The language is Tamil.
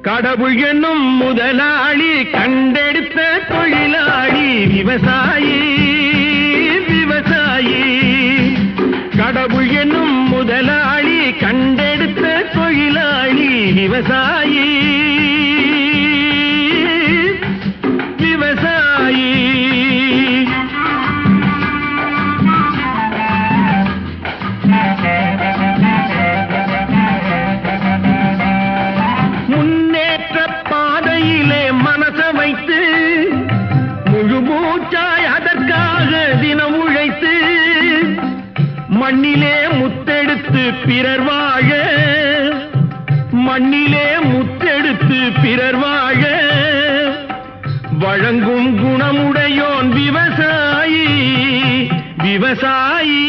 கடவுள் என்னும் முதலாளி கண்டெடுத்த தொழிலாளி விவசாயி விவசாயி. கடவுள் என்னும் முதலாளி கண்டெடுத்த தொழிலாளி விவசாயி விவசாயி. முன்னேற்ற பாதையிலே மனச வைத்து முழு மூச்சாய் அதற்காக தினம் உழைத்து மண்ணிலே முத்தெடுத்து பிறர் வாழ மண்ணிலே முத்தெடுத்து பிறர் வாழ வழங்கும் குணமுடையோன் விவசாயி விவசாயி.